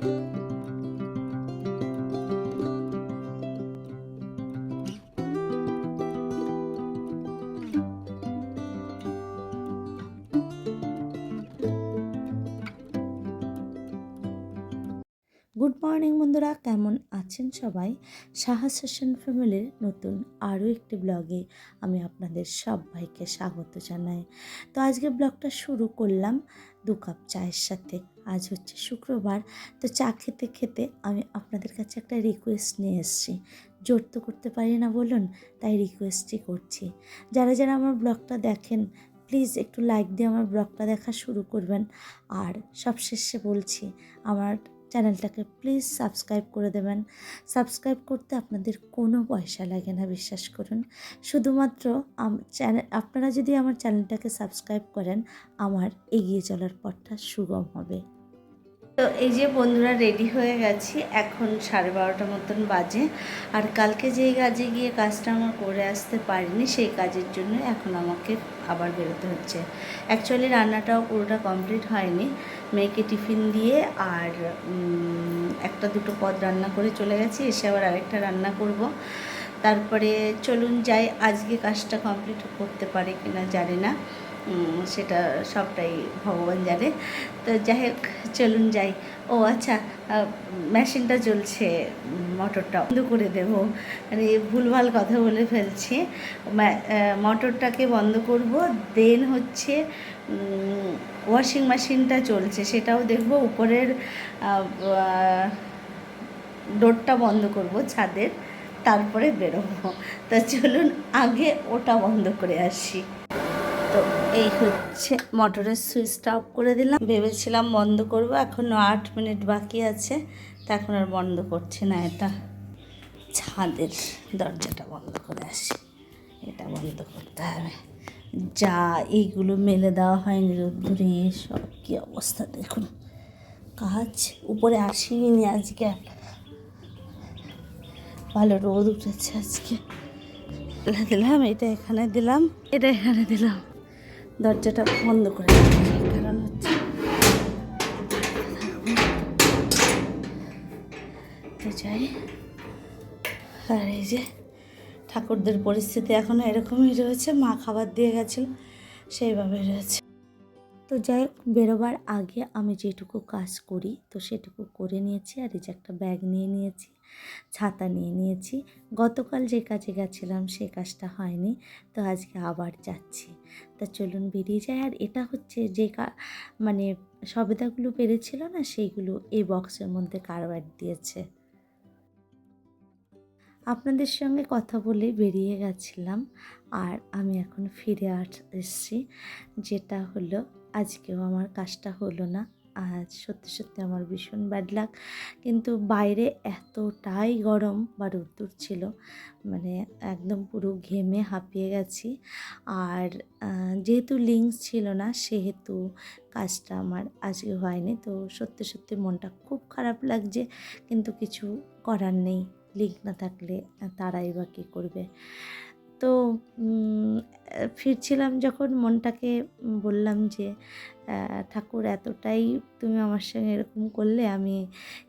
Good morning বন্ধুরা, কেমন আছেন সবাই? সাহা সেশন ফ্যামিলির নতুন আরও একটি ব্লগে আমি আপনাদের সবাইকে স্বাগত জানাই। তো আজকে ব্লগটা শুরু করলাম 2 কাপ চায়ের সাথে। আজ হচ্ছে শুক্রবার, তো চা খেতে খেতে আমি আপনাদের কাছে একটা রিকোয়েস্ট নিয়ে এসেছি। জোর তো করতে পারি না বলুন, তাই রিকোয়েস্টই করছি। যারা যারা আমার ব্লগটা দেখেন, প্লিজ একটু লাইক দিয়ে আমার ব্লগটা দেখা শুরু করবেন। আর সবশেষে বলছি, আমার চ্যানেলটাকে প্লিজ সাবস্ক্রাইব করে দেবেন। সাবস্ক্রাইব করতে আপনাদের কোনো পয়সা লাগে না, বিশ্বাস করুন। শুধুমাত্র আপনারা যদি আমার চ্যানেলটাকে সাবস্ক্রাইব করেন, আমার এগিয়ে চলার পথটা সুগম হবে। তো এই যে বন্ধুরা, রেডি হয়ে গেছি, এখন 12:30 মতন বাজে। আর কালকে যেই কাজে গিয়ে কাজটা আমার করে আসতে পারিনি, সেই কাজের জন্য এখন আমাকে আবার বেরোতে হচ্ছে। অ্যাকচুয়ালি রান্নাটাও পুরোটা কমপ্লিট হয়নি। মেয়েকে টিফিন দিয়ে আর একটা দুটো পদ রান্না করে চলে গেছি, এসে আবার আরেকটা রান্না করব। তারপরে চলুন যাই, আজকে কাজটা কমপ্লিট করতে পারে কিনা জানি না, সেটা সবটাই ভগবান জানে। তো যাই হোক, চলুন যাই। ও আচ্ছা, মেশিনটা চলছে, মোটরটা বন্ধ করে দেবো, মানে ভুলভাল কথা বলে ফেলছি। মোটরটাকে বন্ধ করব, দেন হচ্ছে ওয়াশিং মেশিনটা চলছে, সেটাও দেখব। উপরের ডোরটা বন্ধ করব ছাদের, তারপরে বেরোবো। তা চলুন আগে ওটা বন্ধ করে আসি। তো এই হচ্ছে মোটরের সুইচটা অফ করে দিলাম। ভেবেছিলাম বন্ধ করব, এখনও 8 মিনিট বাকি আছে, তা এখন আর বন্ধ করছি না। এটা ছাদের দরজাটা বন্ধ করে আসি, এটা বন্ধ করতে হবে। যা এইগুলো মেলে দেওয়া হয়নি রোদ্দুরে, সব কী অবস্থা দেখুন। কাজ উপরে আসিনি আজকে, ভালো রোদ উঠেছে আজকে। দিলাম এটা এখানে, দিলাম এটা এখানে, দিলাম। দরজাটা বন্ধ করে দিলাম, কারণ হচ্ছে তো যাই। আর এই যে ঠাকুরদের পরিস্থিতি এখনও এরকমই রয়েছে, মা খাবার দিয়ে গেছিল সেইভাবে রয়েছে। তো যাই হোক, বেরোবার আগে আমি যেটুকু কাজ করি তো সেটুকু করে নিয়েছি। আর এই যে একটা ব্যাগ নিয়ে নিয়েছি, ছাতা নিয়ে নিয়েছি। গতকাল যে কাজে গেছিলাম সেই কাজটা হয়নি, তো আজকে আবার যাচ্ছি। তা চলুন বেরিয়ে যাই। আর এটা হচ্ছে যে মানে সবেদাগুলো পেরেছিল না, সেইগুলো এই বক্সের মধ্যে কারবার দিয়েছে। আপনাদের সঙ্গে কথা বলে বেরিয়ে গেছিলাম, আর আমি এখন ফিরে এসেছি। যেটা হলো, আজকেও আমার কাজটা হলো না। আজ সত্যি সত্যি আমার ভীষণ ব্যাড লাক। কিন্তু বাইরে এতটাই গরম বা রোদ্দুর ছিল, মানে একদম পুরো ঘেমে হাঁপিয়ে গেছি। আর যেহেতু লিঙ্কস ছিল না, সেহেতু কাজটা আমার আজকে হয়নি। তো সত্যি সত্যি মনটা খুব খারাপ লাগছে, কিন্তু কিছু করার নেই। লিঙ্ক না থাকলে তারাই বা কী করবে। তো ফিরছিলাম যখন, মনটাকে বললাম যে ঠাকুর, এতটাই তুমি আমার সঙ্গে এরকম করলে, আমি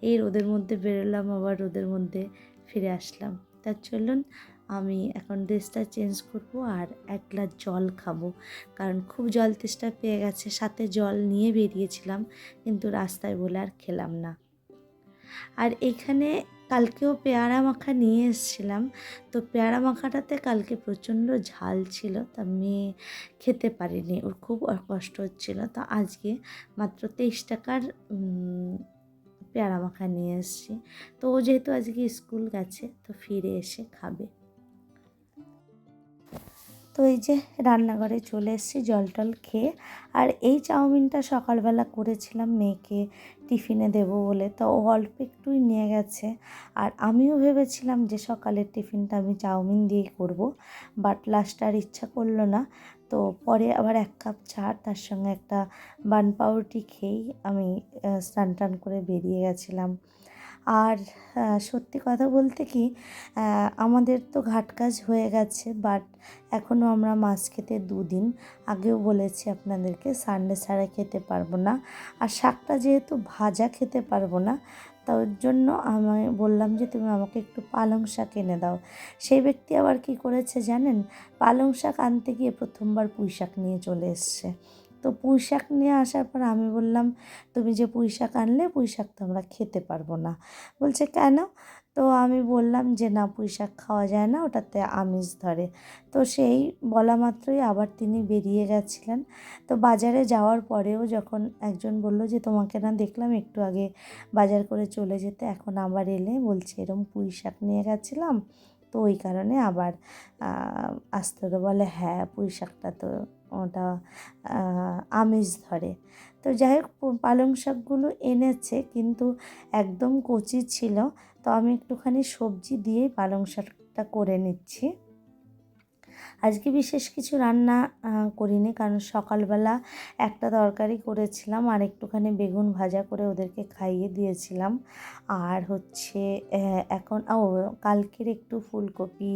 এই রোদের মধ্যে বেরোলাম, আবার রোদের মধ্যে ফিরে আসলাম। তা চলুন আমি এখন ড্রেসটা চেঞ্জ করবো আর 1 গ্লাস জল খাবো, কারণ খুব জল তেষ্টা পেয়ে গেছে। সাথে জল নিয়ে বেরিয়েছিলাম, কিন্তু রাস্তায় বলে আর খেলাম না। আর এখানে কালকেও পেয়ারা মাখা নিয়ে এসেছিলাম, তো পেয়ারা মাখাটাতে কালকে প্রচণ্ড ঝাল ছিল, তা মেয়ে খেতে পারিনি, ওর খুব কষ্ট হচ্ছিল। তো আজকে মাত্র 23 টাকার পেয়ারা মাখা নিয়ে এসেছি। তো ও যেহেতু আজকে স্কুল গেছে, তো ফিরে এসে খাবে। তো এই যে রান্নাঘরে চলে এসেছি জল টল খেয়ে। আর এই চাউমিনটা সকালবেলা করেছিলাম মেয়েকে টিফিনে দেবো বলে, তো ও অল্প একটুই নিয়ে গেছে। আর আমিও ভেবেছিলাম যে সকালের টিফিনটা আমি চাউমিন দিয়েই করব, বাট লাস্টে আর ইচ্ছা করলো না। তো পরে আবার 1 কাপ চা, তার সঙ্গে একটা বান পাউরুটি খেয়েই আমি স্নান টান করে বেরিয়ে গেছিলাম। আর সত্যি কথা বলতে কি, আমাদের তো ঘাট কাজ হয়ে গেছে, বাট এখনও আমরা মাছ খেতে 2 দিন। আগেও বলেছি আপনাদেরকে সানডে ছাড়া খেতে পারবো না। আর শাকটা যেহেতু ভাজা খেতে পারবো না, তার জন্য আমি বললাম যে তুমি আমাকে একটু পালং শাক এনে দাও। সেই ব্যক্তি আবার কি করেছে জানেন, পালং শাক আনতে গিয়ে প্রথমবার পুঁই শাক নিয়ে চলে এসছে। তো পুঁই শাক নিয়ে আসার পর আমি বললাম, তুমি যে পুঁই শাক আনলে, পুঁই শাক তো আমরা খেতে পারবো না। বলছে কেন? তো আমি বললাম যে না, পুঁই শাক খাওয়া যায় না, ওটাতে আমিষ ধরে। তো সেই বলা মাত্রই আবার তিনি বেরিয়ে গেছিলেন। তো বাজারে যাওয়ার পরেও যখন একজন বলল যে তোমাকে না দেখলাম একটু আগে বাজার করে চলে যেতে, এখন আবার এলে, বলছে এরম পুঁই শাক নিয়ে গেছিলাম, তো ওই কারণে আবার আসতে হলো। বলে হ্যাঁ, পুঁই শাকটা তো ওটা আমিষ ধরে। তো যাই হোক, পালং শাকগুলো এনেছে কিন্তু একদম কচি ছিল। তো আমি একটুখানি সবজি দিয়েই পালং শাকটা করে নিচ্ছি। আজকে বিশেষ কিছু রান্না করিনি, কারণ সকালবেলা একটা তরকারি করেছিলাম আর একটুখানি বেগুন ভাজা করে ওদেরকে খাইয়ে দিয়েছিলাম। আর হচ্ছে এখন কালকের একটু ফুলকপি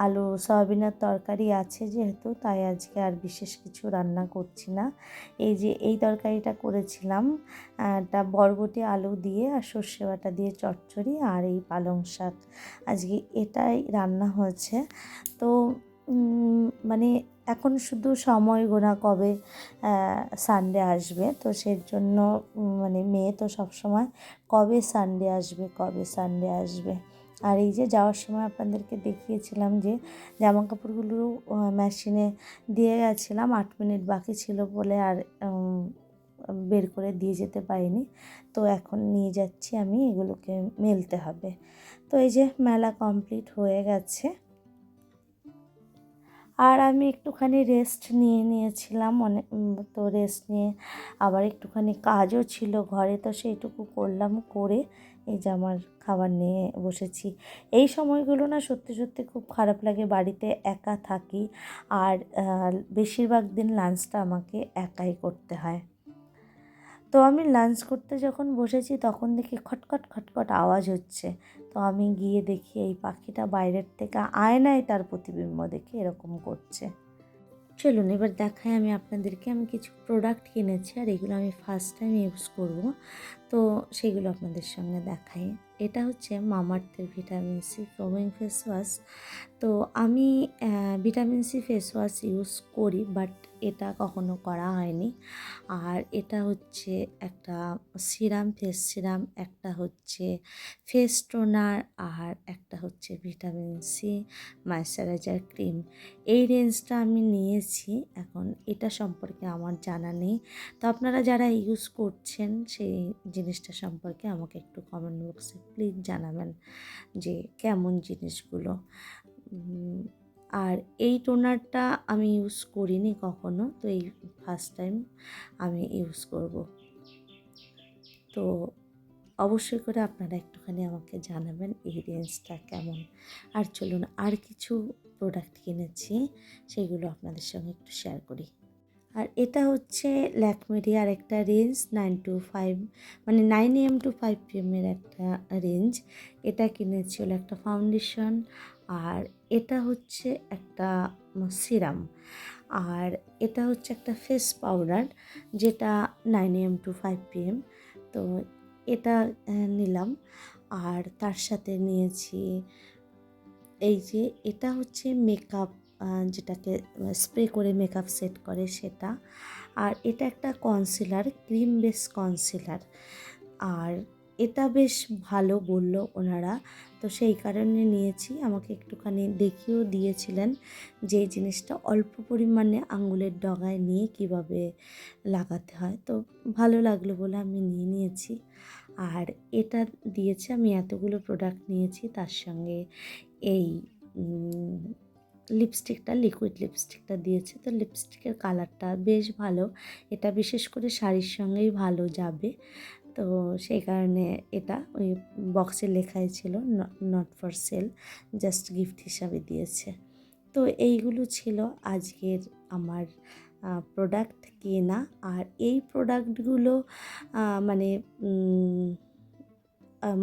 আলু সয়াবিনের তরকারি আছে যেহেতু, তাই আজকে আর বিশেষ কিছু রান্না করছি না। এই যে এই তরকারিটা করেছিলাম, তা বরবটি আলু দিয়ে আর সর্ষে বাটা দিয়ে চচ্চড়ি, আর এই পালং শাক, আজকে এটাই রান্না হয়েছে। তো মানে এখন শুধু সময় গোনা কবে সানডে আসবে, তো সেই জন্য মানে মেয়ে তো সবসময় কবে সানডে আসবে, কবে সানডে আসবে। আর এই যে যাওয়ার সময় আপনাদেরকে দেখিয়েছিলাম যে জামা কাপড়গুলো মেশিনে দিয়ে গেছিলাম, 8 মিনিট বাকি ছিল বলে আর বের করে দিয়ে যেতে পারিনি। তো এখন নিয়ে যাচ্ছি আমি, এগুলোকে মেলতে হবে। তো এই যে মেলা কমপ্লিট হয়ে গেছে। আর আমি একটুখানি রেস্ট নিয়েছিলাম অনেক। তো রেস্ট নিয়ে আবার একটুখানি কাজও ছিল ঘরে, তো সেইটুকু করলাম, করে এই যে আমার খাবার নিয়ে বসেছি। এই সময়গুলো না সত্যি সত্যি খুব খারাপ লাগে, বাড়িতে একা থাকি আর বেশিরভাগ দিন লাঞ্চটা আমাকে একাই করতে হয়। তো আমি লাঞ্চ করতে যখন বসেছি তখন দেখি খটখট খটখট আওয়াজ হচ্ছে। তো আমি গিয়ে দেখি এই পাখিটা বাইরের থেকে আয়নায় তার প্রতিবিম্ব দেখে এরকম করছে। চলুন এবার দেখাই আমি আপনাদেরকে, আমি কিছু প্রোডাক্ট কিনেছি আর এগুলো আমি ফার্স্ট টাইম ইউজ করব। তো সেগুলো আপনাদের সঙ্গে দেখাই। এটা হচ্ছে মামাআর্থের vitamin C foaming face wash. তো আমি vitamin C face wash use করি, বাট এটা কখনো করা হয়নি। আর এটা হচ্ছে একটা সিরাম, ফেস সিরাম, একটা হচ্ছে ফেস টোনার, আর একটা হচ্ছে ভিটামিন সি ময়েশ্চারাইজার ক্রিম। এই রেঞ্জটা আমি নিয়েছি। এখন এটা সম্পর্কে আমার জানা নেই, তো আপনারা যারা ইউজ করছেন সেই জিনিসটা সম্পর্কে আমাকে একটু কমেন্ট বক্সে প্লিজ জানাবেন যে কেমন জিনিসগুলো। আর এই টোনারটা আমি ইউজ করিনি কখনো, তো এই ফার্স্ট টাইম আমি ইউজ করব। তো অবশ্যই করে আপনারা একটুখানি আমাকে জানাবেন এই রেঞ্জটা কেমন। আর চলুন আর কিছু প্রোডাক্ট কিনেছি, সেগুলো আপনাদের সঙ্গে একটু শেয়ার করি। আর এটা হচ্ছে ল্যাকমেরই আর একটা রেঞ্জ 9 to 5, মানে 9 AM to 5 PM একটা রেঞ্জ। এটা কিনেছি হলো একটা ফাউন্ডেশন, আর এটা হচ্ছে একটা সিরাম, আর এটা হচ্ছে একটা ফেস পাউডার যেটা 9 AM to 5 PM। তো এটা নিলাম। আর তার সাথে নিয়েছি এই যে এটা হচ্ছে মেকআপ, যেটাকে স্প্রে করে মেকআপ সেট করে সেটা। আর এটা একটা কনসিলার, ক্রিম বেস কনসিলার। আর এটা বেশ ভালো বলল ওনারা, তো সেই কারণে নিয়েছি। আমাকে একটুখানি দেখিয়েও দিয়েছিলেন যে এই জিনিসটা অল্প পরিমাণে আঙুলের ডগায় নিয়ে কিভাবে লাগাতে হয়, তো ভালো লাগলো বলে আমি নিয়েছি। আর এটা দিয়েছে, আমি এতগুলো প্রোডাক্ট নিয়েছি, তার সঙ্গে এই লিপস্টিকটা, লিকুইড লিপস্টিকটা দিয়েছে। তো লিপস্টিকের কালারটা বেশ ভালো, এটা বিশেষ করে শাড়ির সঙ্গেই ভালো যাবে। তো সেই কারণে এটা ওই বক্সে লেখাই ছিল not for sale, just gift হিসাবে দিয়েছে। তো এইগুলো ছিল আজকের আমার প্রোডাক্ট কেনা। আর এই প্রোডাক্টগুলো মানে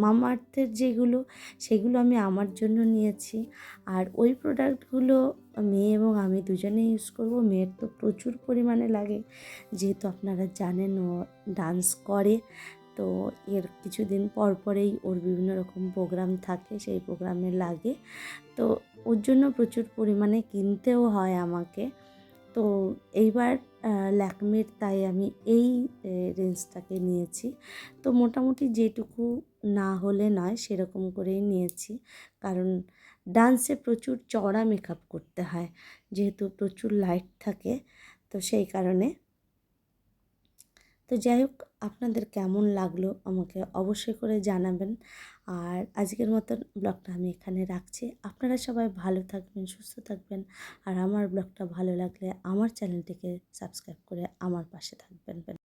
মামাআর্থের যেগুলো সেগুলো আমি আমার জন্য নিয়েছি। আর ওই প্রোডাক্টগুলো মেয়ে এবং আমি দুজনেই ইউজ করব। মেয়ের তো প্রচুর পরিমাণে লাগে, যেহেতু আপনারা জানেন ও ডান্স করে। তো এর কিছুদিন পর পরেই ওর বিভিন্ন রকম প্রোগ্রাম থাকে, সেই প্রোগ্রামে লাগে। তো ওর জন্য প্রচুর পরিমাণে কিনতেও হয় আমাকে। তো এইবার ল্যাকমির তাই আমি এই রেঞ্জটাকে নিয়েছি। তো মোটামুটি যেটুকু না হলে নয় সেরকম করেই নিয়েছি, কারণ ডান্সে প্রচুর চড়া মেকআপ করতে হয়, যেহেতু প্রচুর লাইট থাকে, তো সেই কারণে। তো যাই হোক, আপনাদের কেমন লাগলো আমাকে অবশ্যই করে জানাবেন। আর আজকের মতন ব্লগটা আমি এখানে রাখছি। আপনারা সবাই ভালো থাকবেন, সুস্থ থাকবেন। আর আমার ব্লগটা ভালো লাগলে আমার চ্যানেলটিকে সাবস্ক্রাইব করে আমার পাশে থাকবেন।